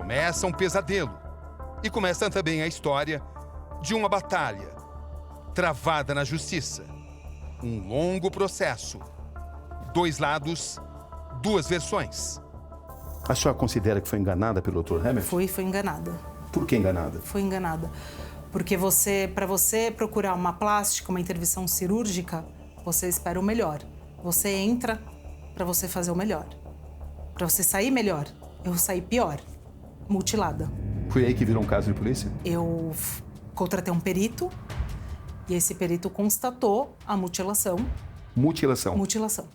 Começa um pesadelo e começa também a história de uma batalha travada na justiça. Um longo processo. 2 lados, 2 versões. A senhora considera que foi enganada pelo Dr. Hammer? Foi enganada. Por que enganada? Foi enganada. Porque para você procurar uma plástica, uma intervenção cirúrgica, você espera o melhor. Você entra para você fazer o melhor. Para você sair melhor. Eu saí pior, mutilada. Foi aí que virou um caso de polícia? Eu contratei um perito e esse perito constatou a mutilação. Mutilação? Mutilação.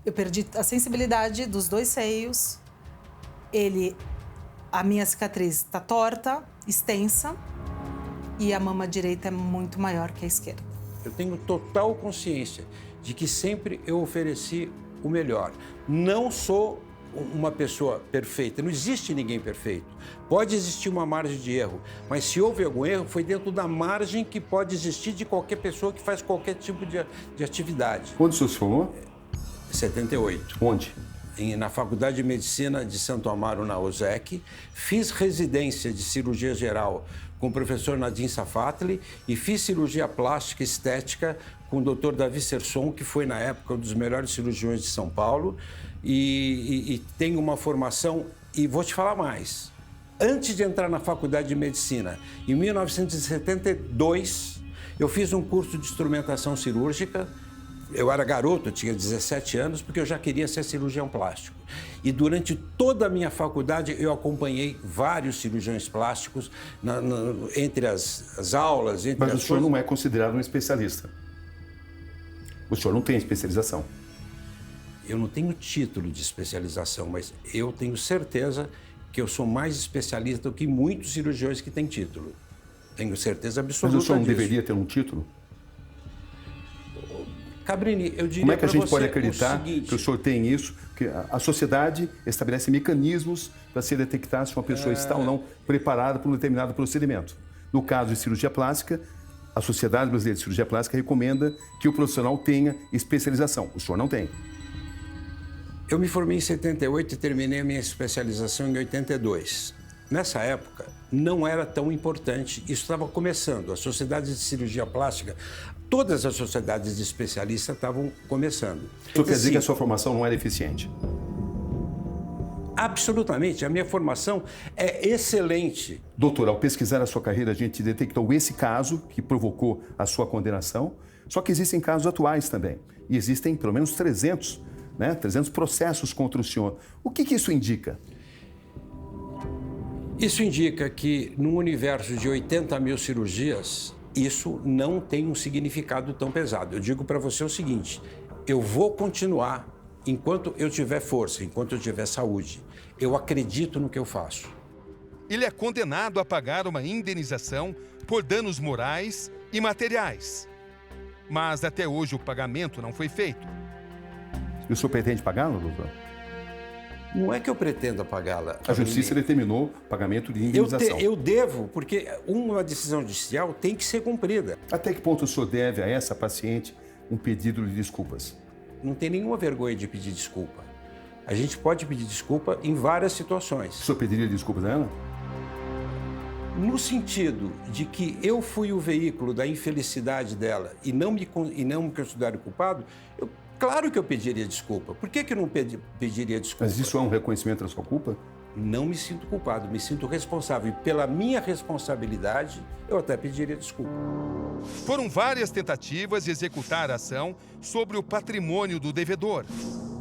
Eu perdi a sensibilidade dos 2 seios. A minha cicatriz está torta, extensa, e a mama direita é muito maior que a esquerda. Eu tenho total consciência de que sempre eu ofereci o melhor. Não sou uma pessoa perfeita, não existe ninguém perfeito. Pode existir uma margem de erro, mas se houve algum erro, foi dentro da margem que pode existir de qualquer pessoa que faz qualquer tipo de atividade. Quando o senhor se formou? 78. Onde? Na Faculdade de Medicina de Santo Amaro, na USEC. Fiz residência de cirurgia geral com o professor Nadim Safatli e fiz cirurgia plástica e estética com o Dr. Davi Serson, que foi, na época, um dos melhores cirurgiões de São Paulo. E tenho uma formação, e vou te falar mais. Antes de entrar na Faculdade de Medicina, em 1972, eu fiz um curso de instrumentação cirúrgica. Eu era garoto, eu tinha 17 anos, porque eu já queria ser cirurgião plástico. E durante toda a minha faculdade, eu acompanhei vários cirurgiões plásticos entre as aulas. Mas o senhor não é considerado um especialista. O senhor não tem especialização. Eu não tenho título de especialização, mas eu tenho certeza que eu sou mais especialista do que muitos cirurgiões que têm título. Tenho certeza absoluta disso. Mas o senhor não disso. deveria ter um título? Cabrini, eu diria Como é que a gente pode o acreditar seguinte, que o senhor tem isso? Que a sociedade estabelece mecanismos para se detectar se uma pessoa está ou não preparada para um determinado procedimento. No caso de cirurgia plástica, a Sociedade Brasileira de Cirurgia Plástica recomenda que o profissional tenha especialização. O senhor não tem. Eu me formei em 78 e terminei a minha especialização em 82. Nessa época, não era tão importante, isso estava começando. As sociedades de cirurgia plástica, todas as sociedades de especialistas estavam começando. O senhor quer dizer que a sua formação não era eficiente? Absolutamente, a minha formação é excelente. Doutor, ao pesquisar a sua carreira, a gente detectou esse caso que provocou a sua condenação, só que existem casos atuais também. E existem pelo menos 300 processos contra o senhor. O que isso indica? Isso indica que, num universo de 80 mil cirurgias, isso não tem um significado tão pesado. Eu digo para você o seguinte, eu vou continuar enquanto eu tiver força, enquanto eu tiver saúde. Eu acredito no que eu faço. Ele é condenado a pagar uma indenização por danos morais e materiais. Mas até hoje o pagamento não foi feito. E o senhor pretende pagá-lo, doutor? Não é que eu pretenda pagá-la. A justiça determinou o pagamento de indenização. Eu devo, porque uma decisão judicial tem que ser cumprida. Até que ponto o senhor deve a essa paciente um pedido de desculpas? Não tem nenhuma vergonha de pedir desculpa. A gente pode pedir desculpa em várias situações. O senhor pediria desculpas a ela? No sentido de que eu fui o veículo da infelicidade dela e não me considero culpado, claro que eu pediria desculpa. Por que eu não pediria desculpa? Mas isso é um reconhecimento da sua culpa? Não me sinto culpado, me sinto responsável. E pela minha responsabilidade, eu até pediria desculpa. Foram várias tentativas de executar a ação sobre o patrimônio do devedor,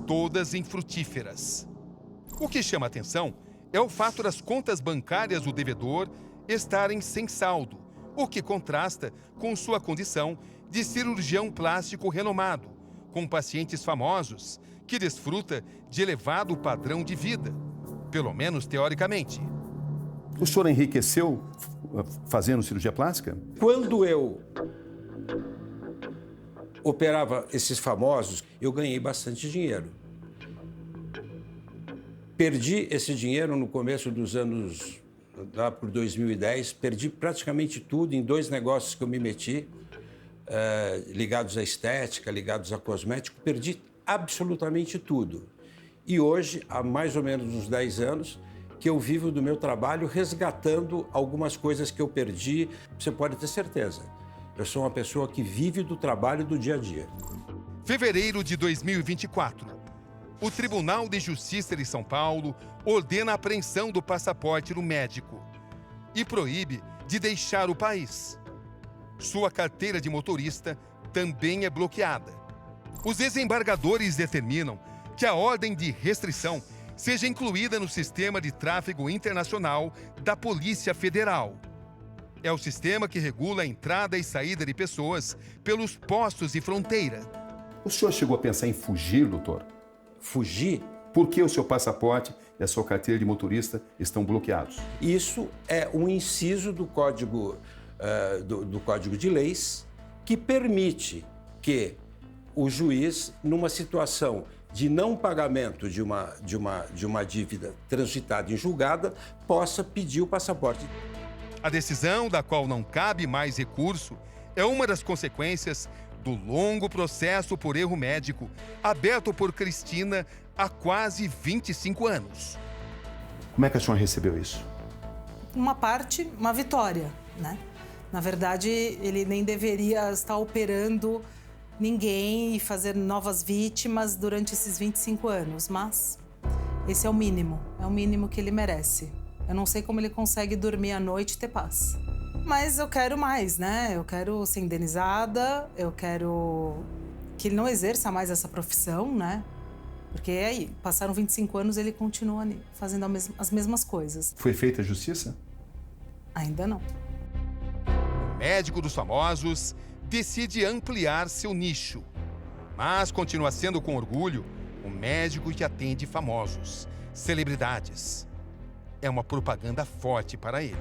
todas infrutíferas. O que chama atenção é o fato das contas bancárias do devedor estarem sem saldo, o que contrasta com sua condição de cirurgião plástico renomado, com pacientes famosos, que desfruta de elevado padrão de vida, pelo menos teoricamente. O senhor enriqueceu fazendo cirurgia plástica? Quando eu operava esses famosos, eu ganhei bastante dinheiro. Perdi esse dinheiro no começo dos anos, lá por 2010, perdi praticamente tudo em 2 negócios que eu me meti, ligados à estética, ligados a cosmético, perdi absolutamente tudo. E hoje, há mais ou menos uns 10 anos, que eu vivo do meu trabalho resgatando algumas coisas que eu perdi. Você pode ter certeza. Eu sou uma pessoa que vive do trabalho do dia a dia. Fevereiro de 2024. O Tribunal de Justiça de São Paulo ordena a apreensão do passaporte do médico e proíbe de deixar o país. Sua carteira de motorista também é bloqueada. Os desembargadores determinam que a ordem de restrição seja incluída no sistema de tráfego internacional da Polícia Federal. É o sistema que regula a entrada e saída de pessoas pelos postos de fronteira. O senhor chegou a pensar em fugir, doutor? Fugir? Por que o seu passaporte e a sua carteira de motorista estão bloqueados? Isso é um inciso do Código de Leis que permite que o juiz, numa situação de não pagamento de uma dívida transitada em julgada, possa pedir o passaporte. A decisão, da qual não cabe mais recurso, é uma das consequências do longo processo por erro médico aberto por Cristina há quase 25 anos. Como é que a senhora recebeu isso? Uma parte, uma vitória, né? Na verdade, ele nem deveria estar operando ninguém e fazer novas vítimas durante esses 25 anos, mas esse é o mínimo que ele merece. Eu não sei como ele consegue dormir à noite e ter paz. Mas eu quero mais, né? Eu quero ser indenizada, eu quero que ele não exerça mais essa profissão, né? Porque aí, passaram 25 anos, ele continua fazendo as mesmas coisas. Foi feita a justiça? Ainda não. O médico dos famosos decide ampliar seu nicho, mas continua sendo com orgulho um médico que atende famosos, celebridades. É uma propaganda forte para ele.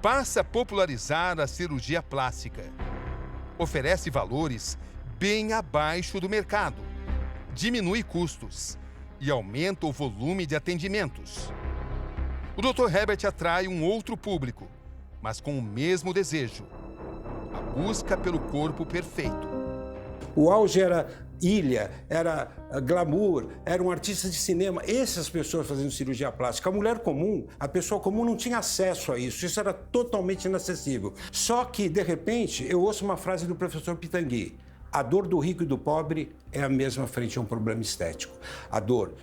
Passa a popularizar a cirurgia plástica. Oferece valores bem abaixo do mercado. Diminui custos e aumenta o volume de atendimentos. O Dr. Herbert atrai um outro público, mas com o mesmo desejo: a busca pelo corpo perfeito. O auge era ilha, era glamour, era um artista de cinema. Essas pessoas fazendo cirurgia plástica. A mulher comum, a pessoa comum não tinha acesso a isso. Isso era totalmente inacessível. Só que, de repente, eu ouço uma frase do professor Pitangui: a dor do rico e do pobre é a mesma frente a um problema estético. A dor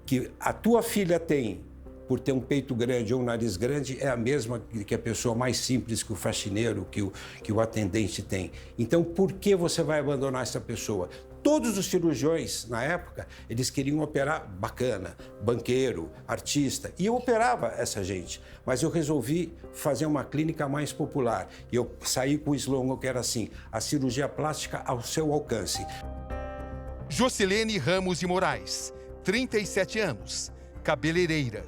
que a tua filha tem por ter um peito grande ou um nariz grande é a mesma que a pessoa mais simples, que o faxineiro, que o atendente tem. Então, por que você vai abandonar essa pessoa? Todos os cirurgiões, na época, eles queriam operar bacana, banqueiro, artista, e eu operava essa gente. Mas eu resolvi fazer uma clínica mais popular. E eu saí com o slogan que era assim: a cirurgia plástica ao seu alcance. Jocilene Ramos de Moraes, 37 anos, cabeleireira,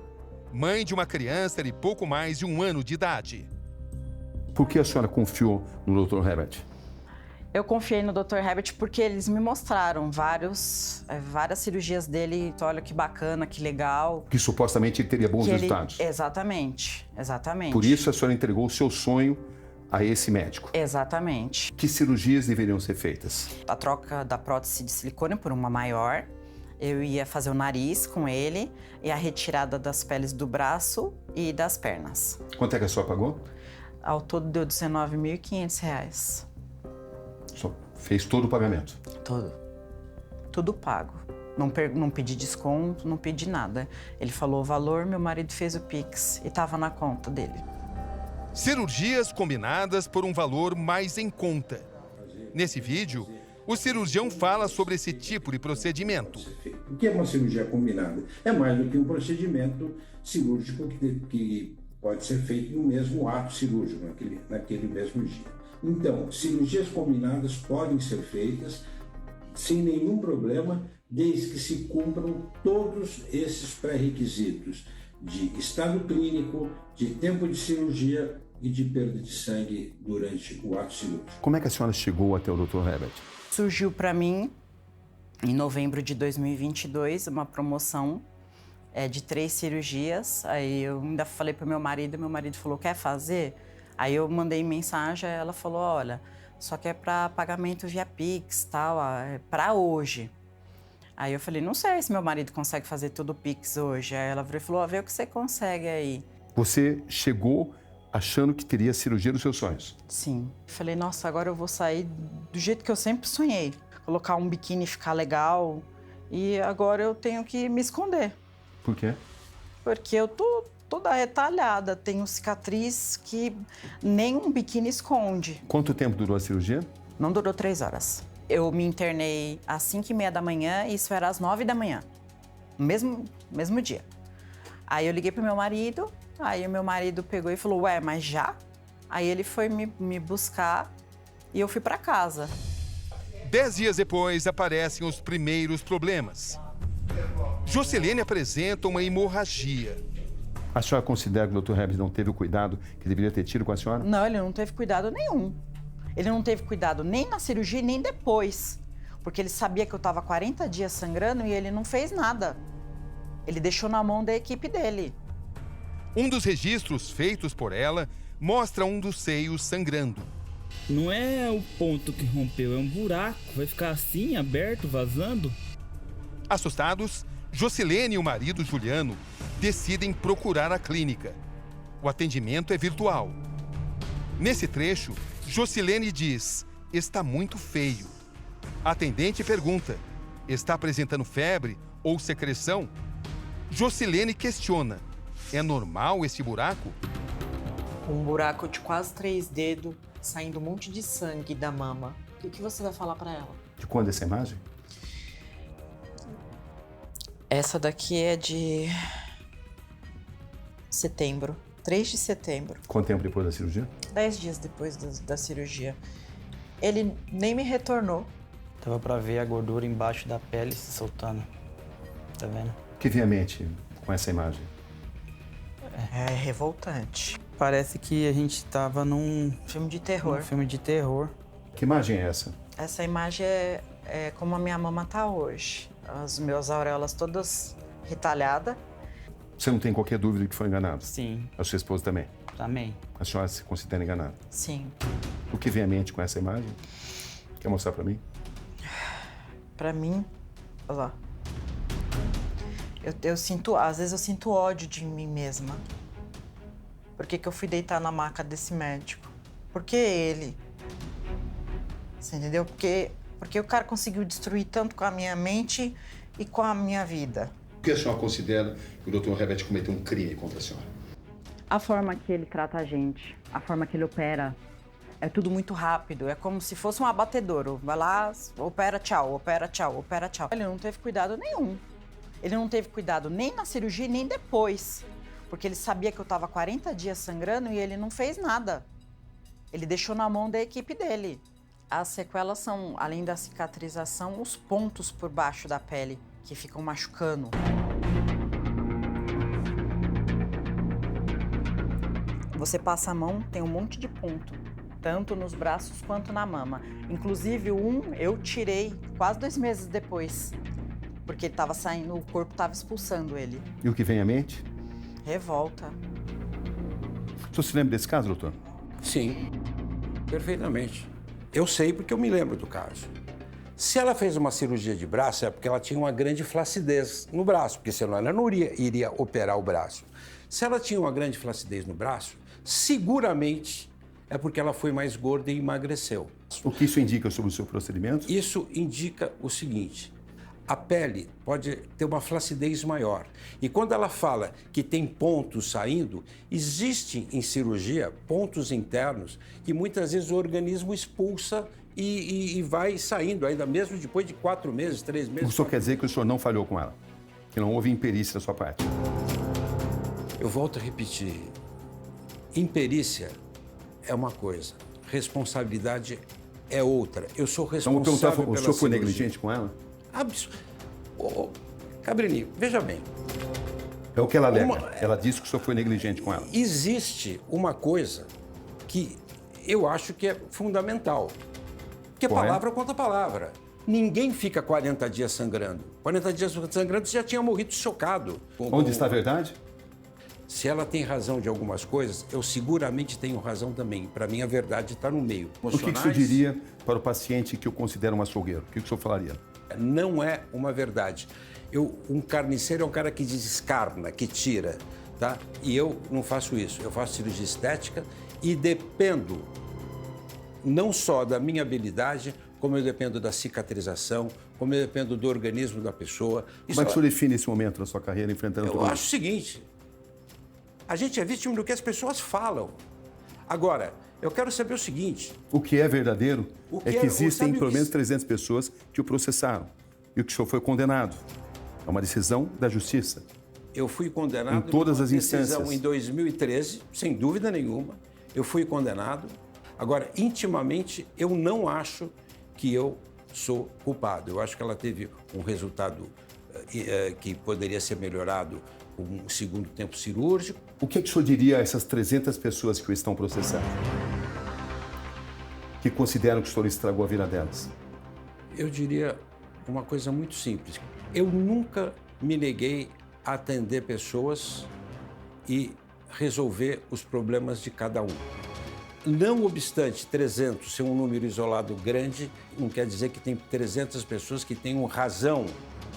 mãe de uma criança de pouco mais de 1 ano de idade. Por que a senhora confiou no Dr. Herbert? Eu confiei no Dr. Herbert porque eles me mostraram várias cirurgias dele. Olha que bacana, que legal. Que supostamente ele teria bons resultados. Exatamente. Por isso a senhora entregou o seu sonho a esse médico. Exatamente. Que cirurgias deveriam ser feitas? A troca da prótese de silicone por uma maior. Eu ia fazer o nariz com ele e a retirada das peles do braço e das pernas. Quanto é que a senhora pagou? Ao todo deu R$19.500. Só fez todo o pagamento? Tudo pago. Não pedi desconto, não pedi nada. Ele falou o valor, meu marido fez o Pix e estava na conta dele. Cirurgias combinadas por um valor mais em conta. Nesse vídeo, o cirurgião fala sobre esse tipo de procedimento. O que é uma cirurgia combinada? É mais do que um procedimento cirúrgico que pode ser feito no mesmo ato cirúrgico, naquele mesmo dia. Então, cirurgias combinadas podem ser feitas sem nenhum problema, desde que se cumpram todos esses pré-requisitos de estado clínico, de tempo de cirurgia e de perda de sangue durante o ato cirúrgico. Como é que a senhora chegou até o Dr. Herbert? Surgiu para mim, em novembro de 2022, uma promoção de 3 cirurgias. Aí eu ainda falei para meu marido falou: quer fazer? Aí eu mandei mensagem, ela falou: olha, só que é para pagamento via Pix, tal, é para hoje. Aí eu falei, não sei se meu marido consegue fazer tudo Pix hoje. Aí ela virou e falou, vê o que você consegue aí. Você chegou achando que teria a cirurgia dos seus sonhos? Sim. Falei, nossa, agora eu vou sair do jeito que eu sempre sonhei. Colocar um biquíni e ficar legal. E agora eu tenho que me esconder. Por quê? Porque eu tô toda retalhada. Tenho cicatriz que nem um biquíni esconde. Quanto tempo durou a cirurgia? Não durou 3 horas. Eu me internei às 5h30 da manhã e isso era às 9 da manhã. Mesmo dia. Aí eu liguei pro meu marido, aí o meu marido pegou e falou, ué, mas já? Aí ele foi me buscar e eu fui para casa. 10 dias depois, aparecem os primeiros problemas. Jocelene apresenta uma hemorragia. A senhora considera que o Dr. Herbert não teve o cuidado que deveria ter tido com a senhora? Não, ele não teve cuidado nenhum. Ele não teve cuidado nem na cirurgia e nem depois. Porque ele sabia que eu estava 40 dias sangrando e ele não fez nada. Ele deixou na mão da equipe dele. Um dos registros feitos por ela mostra um dos seios sangrando. Não é o ponto que rompeu, é um buraco. Vai ficar assim, aberto, vazando. Assustados, Jocelene e o marido Juliano decidem procurar a clínica. O atendimento é virtual. Nesse trecho, Jocelene diz, está muito feio. A atendente pergunta, está apresentando febre ou secreção? Jocelene questiona, é normal esse buraco? Um buraco de quase 3 dedos, saindo um monte de sangue da mama. O que você vai falar pra ela? De quando essa imagem? Essa daqui é de setembro, 3 de setembro. Quanto tempo depois da cirurgia? 10 dias depois da cirurgia. Ele nem me retornou. Dava pra ver a gordura embaixo da pele se soltando. Tá vendo? O que vem à mente com essa imagem? É revoltante. Parece que a gente tava num Filme de terror. filme de terror. Que imagem é essa? Essa imagem é como a minha mama tá hoje. As minhas auréolas todas retalhadas. Você não tem qualquer dúvida que foi enganado? Sim, A sua esposa também? também. A senhora se considera enganada? Sim. O que vem à mente com essa imagem? Quer mostrar pra mim? Pra mim, olha lá. Eu sinto, às vezes eu sinto ódio de mim mesma. Por que eu fui deitar na maca desse médico? Por que ele? Você entendeu? Porque o cara conseguiu destruir tanto com a minha mente e com a minha vida. Por que a senhora considera que o Dr. Herbert cometeu um crime contra a senhora? A forma que ele trata a gente, a forma que ele opera, É tudo muito rápido, é como se fosse um abatedouro. Vai lá, opera, tchau, opera, tchau, opera, tchau. Ele não teve cuidado nenhum. Ele não teve cuidado nem na cirurgia, nem depois. Porque ele sabia que eu estava 40 dias sangrando e ele não fez nada. Ele deixou na mão da equipe dele. As sequelas são, além da cicatrização, os pontos por baixo da pele que ficam machucando. Você passa a mão, tem um monte de ponto, tanto nos braços quanto na mama. Inclusive, um eu tirei quase 2 meses depois, porque ele estava saindo, o corpo estava expulsando ele. E o que vem à mente? Revolta. O senhor se lembra desse caso, doutor? Sim, perfeitamente. Eu sei porque eu me lembro do caso. Se ela fez uma cirurgia de braço, é porque ela tinha uma grande flacidez no braço, porque senão ela não iria operar o braço. Se ela tinha uma grande flacidez no braço, seguramente é porque ela foi mais gorda e emagreceu. O que isso indica sobre o seu procedimento? Isso indica o seguinte: a pele pode ter uma flacidez maior. E quando ela fala que tem pontos saindo, existem em cirurgia pontos internos que muitas vezes o organismo expulsa e vai saindo, ainda mesmo depois de 4 meses, 3 meses. O senhor quer dizer que o senhor não falhou com ela? Que não houve imperícia da sua parte? Eu volto a repetir: imperícia é uma coisa, responsabilidade é outra. Eu sou Então, vou responsável perguntar, o pela senhor foi cirurgia. negligente com ela? Cabrini, veja bem. É o que ela alega. Ela disse que o senhor foi negligente com ela. Existe uma coisa que eu acho que é fundamental. Que é Qual é? palavra contra palavra. Ninguém fica 40 dias sangrando. 40 dias sangrando, você já tinha morrido chocado. Onde está a verdade? Se ela tem razão de algumas coisas, eu seguramente tenho razão também. Para mim, a verdade está no meio. O que o senhor diria para o paciente que eu considero um açougueiro? O que o senhor falaria? Não é uma verdade. Um carniceiro é um cara que descarna, que tira, tá? E eu não faço isso. Eu faço cirurgia estética e dependo não só da minha habilidade, como eu dependo da cicatrização, como eu dependo do organismo da pessoa. Como é que o senhor define esse momento na sua carreira enfrentando Eu acho o seguinte, a gente é vítima do que as pessoas falam. Agora, eu quero saber o seguinte... O que é verdadeiro é que existem pelo menos que... 300 pessoas que o processaram e o que o senhor foi condenado. É uma decisão da justiça. Eu fui condenado em todas as instâncias. Em 2013, sem dúvida nenhuma, eu fui condenado. Agora, intimamente, eu não acho que eu sou culpado. Eu acho que ela teve um resultado que poderia ser melhorado com um segundo tempo cirúrgico. O que é que o senhor diria a essas 300 pessoas que o estão processando? Que consideram que o senhor estragou a vida delas? Eu diria uma coisa muito simples. Eu nunca me neguei a atender pessoas e resolver os problemas de cada um. Não obstante 300 ser um número isolado grande, não quer dizer que tem 300 pessoas que tenham razão